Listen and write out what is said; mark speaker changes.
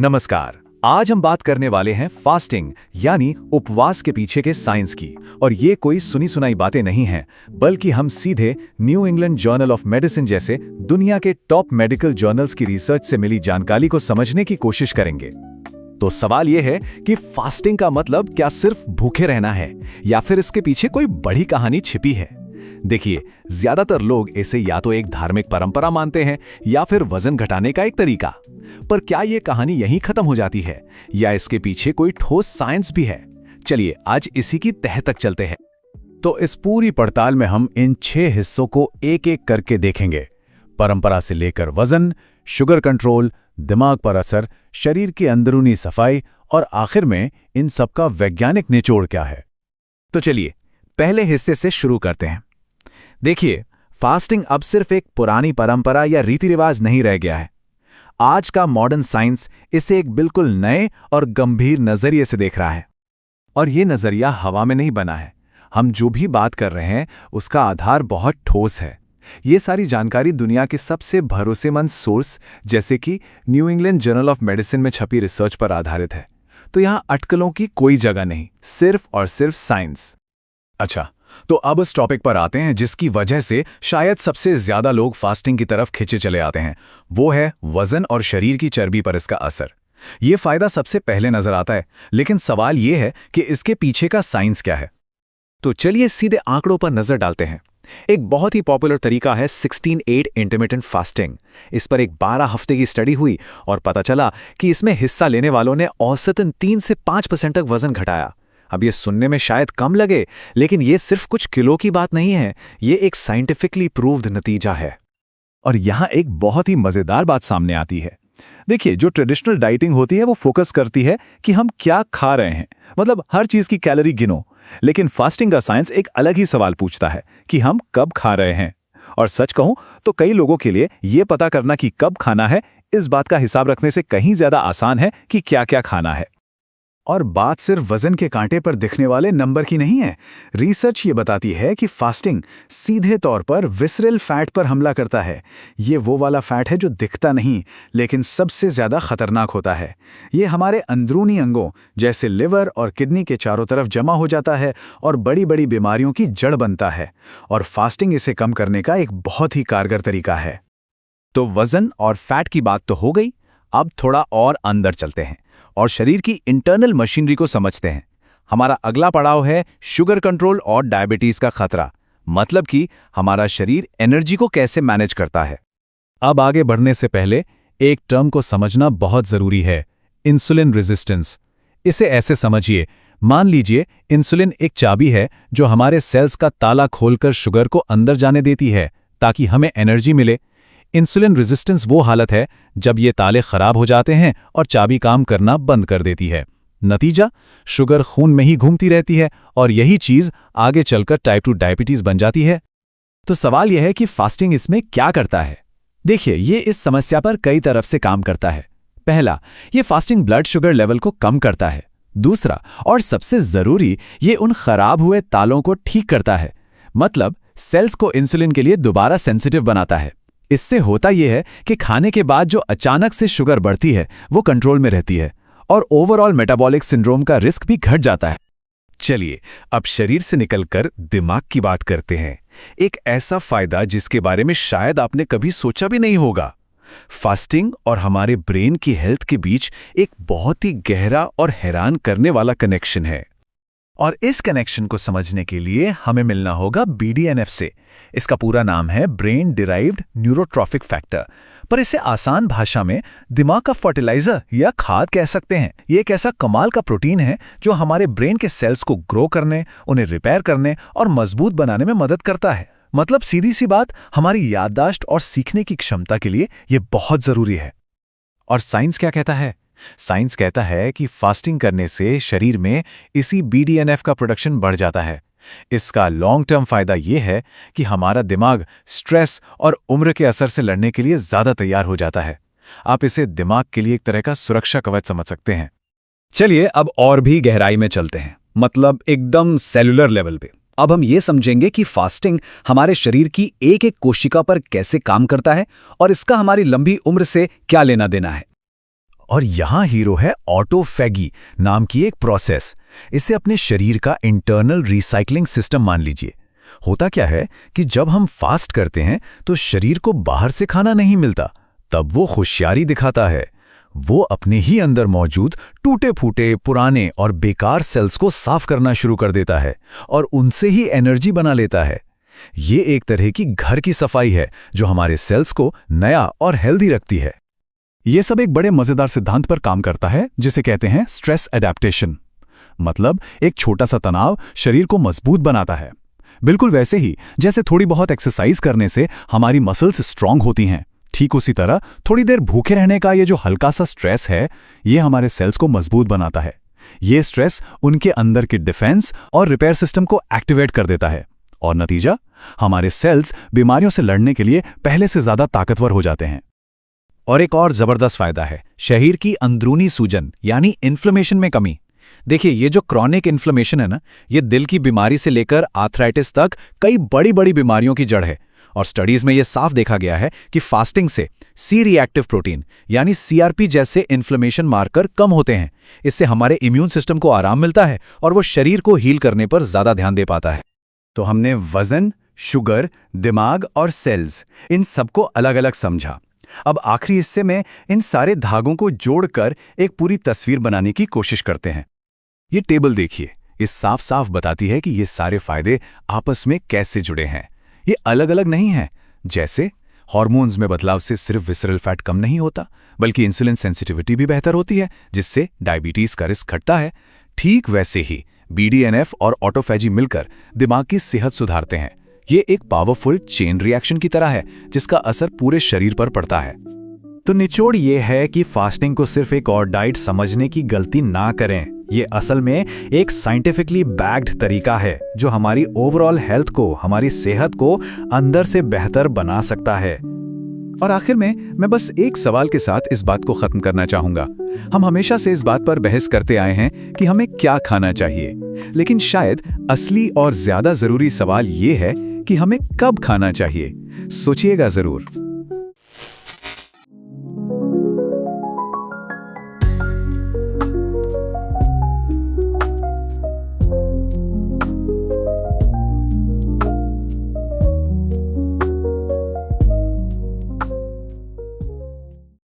Speaker 1: नमस्कार। आज हम बात करने वाले हैं फास्टिंग यानी उपवास के पीछे के साइंस की। और ये कोई सुनी सुनाई बातें नहीं हैं, बल्कि हम सीधे new England journal of medicine जैसे दुनिया के टॉप मेडिकल जर्नल्स की रिसर्च से मिली जानकारी को समझने की कोशिश करेंगे। तो सवाल यह है कि फास्टिंग का मतलब क्या सिर्फ भूखे रहना है या फिर इसके पीछे कोई बड़ी कहानी छिपी है। देखिए, ज्यादातर लोग इसे या तो एक धार्मिक परंपरा मानते हैं या फिर वजन घटाने का एक तरीका। पर क्या यह कहानी यहीं खत्म हो जाती है या इसके पीछे कोई ठोस साइंस भी है? चलिए आज इसी की तह तक चलते हैं। तो इस पूरी पड़ताल में हम इन 6 हिस्सों को एक-एक करके देखेंगे। परंपरा से लेकर वजन, शुगर कंट्रोल, दिमाग पर असर, शरीर की अंदरूनी सफाई और आखिर में इन सबका वैज्ञानिक निचोड़ क्या है। तो चलिए पहले हिस्से से शुरू करते हैं। देखिए, फास्टिंग अब सिर्फ एक पुरानी परंपरा या रीति रिवाज नहीं रह गया है। आज का मॉडर्न साइंस इसे एक बिल्कुल नए और गंभीर नजरिए से देख रहा है। और ये नजरिया हवा में नहीं बना है। हम जो भी बात कर रहे हैं उसका आधार बहुत ठोस है। ये सारी जानकारी दुनिया के सबसे भरोसेमंद सोर्स जैसे कि new England journal of medicine में छपी रिसर्च पर आधारित है। तो यहां अटकलों की कोई जगह नहीं, सिर्फ और सिर्फ साइंस। अच्छा, तो अब उस टॉपिक पर आते हैं जिसकी वजह से शायद सबसे ज्यादा लोग फास्टिंग की तरफ खिंचे चले आते हैं। वो है वजन और शरीर की चर्बी पर इसका असर। ये फायदा सबसे पहले नजर आता है, लेकिन सवाल ये है कि इसके पीछे का साइंस क्या है। तो चलिए सीधे आंकड़ों पर नजर डालते हैं। एक बहुत ही पॉपुलर तरीका है 16-8 इंटरमिटेंट फास्टिंग। इस पर एक 12 हफ्ते की स्टडी हुई और पता चला कि इसमें हिस्सा लेने वालों ने औसतन 3 से 5% तक वजन घटाया। अब ये सुनने में शायद कम लगे, लेकिन ये सिर्फ कुछ किलो की बात नहीं है, ये एक साइंटिफिकली प्रूव्ड नतीजा है। और यहां एक बहुत ही मजेदार बात सामने आती है। देखिए, जो ट्रेडिशनल डाइटिंग होती है वो फोकस करती है कि हम क्या खा रहे हैं, मतलब हर चीज की कैलोरी गिनो। लेकिन फास्टिंग का साइंस एक अलग ही सवाल पूछता है कि हम कब खा रहे हैं। और सच कहूं तो कई लोगों के लिए यह पता करना कि कब खाना है, इस बात का हिसाब रखने से कहीं ज्यादा आसान है कि क्या क्या खाना है। और बात सिर्फ वजन के कांटे पर दिखने वाले नंबर की नहीं है। रिसर्च ये बताती है कि फास्टिंग सीधे तौर पर विसरल फैट पर हमला करता है। ये वो वाला फैट है जो दिखता नहीं, लेकिन सबसे ज्यादा खतरनाक होता है। ये हमारे अंदरूनी अंगों जैसे लिवर और किडनी के चारों तरफ जमा हो जाता है और बड़ी बड़ी बीमारियों की जड़ बनता है। और फास्टिंग इसे कम करने का एक बहुत ही कारगर तरीका है। तो वजन और फैट की बात तो हो गई, अब थोड़ा और अंदर चलते हैं और शरीर की इंटरनल मशीनरी को समझते हैं। हमारा अगला पड़ाव है शुगर कंट्रोल और डायबिटीज का खतरा, मतलब कि हमारा शरीर एनर्जी को कैसे मैनेज करता है। अब आगे बढ़ने से पहले एक टर्म को समझना बहुत जरूरी है, इंसुलिन रेजिस्टेंस। इसे ऐसे समझिए, मान लीजिए इंसुलिन एक चाबी है जो हमारे सेल्स का ताला खोलकर शुगर को अंदर जाने देती है ताकि हमें एनर्जी मिले। इंसुलिन रेजिस्टेंस वो हालत है जब ये ताले खराब हो जाते हैं और चाबी काम करना बंद कर देती है। नतीजा, शुगर खून में ही घूमती रहती है और यही चीज आगे चलकर टाइप 2 डायबिटीज बन जाती है। तो सवाल यह है कि फास्टिंग इसमें क्या करता है। देखिए, ये इस समस्या पर कई तरफ से काम करता है। पहला, ये फास्टिंग ब्लड शुगर लेवल को कम करता है। दूसरा और सबसे जरूरी, ये उन खराब हुए तालों को ठीक करता है, मतलब सेल्स को इंसुलिन के लिए दोबारा सेंसिटिव बनाता है। इससे होता यह है कि खाने के बाद जो अचानक से शुगर बढ़ती है वो कंट्रोल में रहती है और ओवरऑल मेटाबॉलिक सिंड्रोम का रिस्क भी घट जाता है। चलिए अब शरीर से निकलकर दिमाग की बात करते हैं। एक ऐसा फायदा जिसके बारे में शायद आपने कभी सोचा भी नहीं होगा। फास्टिंग और हमारे ब्रेन की हेल्थ के बीच एक बहुत ही गहरा और हैरान करने वाला कनेक्शन है। और इस कनेक्शन को समझने के लिए हमें मिलना होगा BDNF से। इसका पूरा नाम है ब्रेन डिराइव्ड न्यूरोट्रॉफिक फैक्टर, पर इसे आसान भाषा में दिमाग का फर्टिलाइजर या खाद कह सकते हैं। ये एक ऐसा कमाल का प्रोटीन है जो हमारे ब्रेन के सेल्स को ग्रो करने, उन्हें रिपेयर करने और मजबूत बनाने में मदद करता है। मतलब सीधी सी बात, हमारी याददाश्त और सीखने की क्षमता के लिए यह बहुत जरूरी है। और साइंस क्या कहता है? साइंस कहता है कि फास्टिंग करने से शरीर में इसी BDNF का प्रोडक्शन बढ़ जाता है। इसका लॉन्ग टर्म फायदा यह है कि हमारा दिमाग स्ट्रेस और उम्र के असर से लड़ने के लिए ज्यादा तैयार हो जाता है। आप इसे दिमाग के लिए एक तरह का सुरक्षा कवच समझ सकते हैं। चलिए अब और भी गहराई में चलते हैं, मतलब एकदम सेलुलर लेवल पे। अब हम ये समझेंगे कि फास्टिंग हमारे शरीर की एक एक कोशिका पर कैसे काम करता है और इसका हमारी लंबी उम्र से क्या लेना देना है। और यहाँ हीरो है ऑटोफैगी नाम की एक प्रोसेस। इसे अपने शरीर का इंटरनल रिसाइकलिंग सिस्टम मान लीजिए। होता क्या है कि जब हम फास्ट करते हैं तो शरीर को बाहर से खाना नहीं मिलता, तब वो होशियारी दिखाता है। वो अपने ही अंदर मौजूद टूटे फूटे पुराने और बेकार सेल्स को साफ करना शुरू कर देता है और उनसे ही एनर्जी बना लेता है। ये एक तरह की घर की सफाई है जो हमारे सेल्स को नया और हेल्दी रखती है।
Speaker 2: ये सब एक बड़े मजेदार सिद्धांत पर काम करता है जिसे कहते हैं स्ट्रेस एडेप्टेशन। मतलब एक छोटा सा तनाव शरीर को मजबूत बनाता है। बिल्कुल वैसे ही जैसे थोड़ी बहुत एक्सरसाइज करने से हमारी मसल्स स्ट्रांग होती हैं, ठीक उसी तरह थोड़ी देर भूखे रहने का ये जो हल्का सा स्ट्रेस है, ये हमारे सेल्स को मजबूत बनाता है। ये स्ट्रेस उनके अंदर के डिफेंस और रिपेयर सिस्टम को एक्टिवेट कर देता है और नतीजा, हमारे सेल्स बीमारियों से लड़ने के लिए पहले से ज्यादा ताकतवर हो जाते हैं।
Speaker 1: और एक और जबरदस्त फायदा है शरीर की अंदरूनी सूजन यानी इन्फ्लेमेशन में कमी। देखिए, ये जो क्रॉनिक इन्फ्लेमेशन है ना, ये दिल की बीमारी से लेकर आर्थराइटिस तक कई बड़ी बड़ी बीमारियों की जड़ है। और स्टडीज में ये साफ देखा गया है कि फास्टिंग से सी रिएक्टिव प्रोटीन यानी सीआरपी जैसे इन्फ्लेमेशन मार्कर कम होते हैं। इससे हमारे इम्यून सिस्टम को आराम मिलता है और वो शरीर को हील करने पर ज्यादा ध्यान दे पाता है।
Speaker 2: तो हमने वजन, शुगर, दिमाग और सेल्स, इन सबको अलग अलग समझा। अब आखिरी हिस्से में इन सारे धागों को जोड़कर एक पूरी तस्वीर बनाने की कोशिश करते हैं। ये टेबल देखिए, ये साफ साफ बताती है कि ये सारे फायदे आपस में कैसे जुड़े हैं। ये अलग अलग नहीं है। जैसे हार्मोन्स में बदलाव से सिर्फ विसरल फैट कम नहीं होता, बल्कि इंसुलिन सेंसिटिविटी भी बेहतर होती है, जिससे डायबिटीज का रिस्क घटता है। ठीक वैसे ही BDNF और ऑटोफैजी मिलकर दिमाग की सेहत सुधारते हैं। ये एक पावरफुल चेन रिएक्शन की तरह है जिसका असर पूरे शरीर पर पड़ता है।
Speaker 1: तो निचोड़ ये है कि फास्टिंग को सिर्फ एक और डाइट समझने की गलती ना करें। ये असल में एक साइंटिफिकली बैक्ड तरीका है जो हमारी ओवरऑल हेल्थ को, हमारी सेहत को अंदर से बेहतर बना सकता है। और आखिर में मैं बस एक सवाल के साथ इस बात को खत्म करना चाहूंगा। हम हमेशा से इस बात पर बहस करते आए हैं कि हमें क्या खाना चाहिए, लेकिन शायद असली और ज्यादा जरूरी सवाल ये है कि हमें कब खाना चाहिए। सोचिएगा जरूर।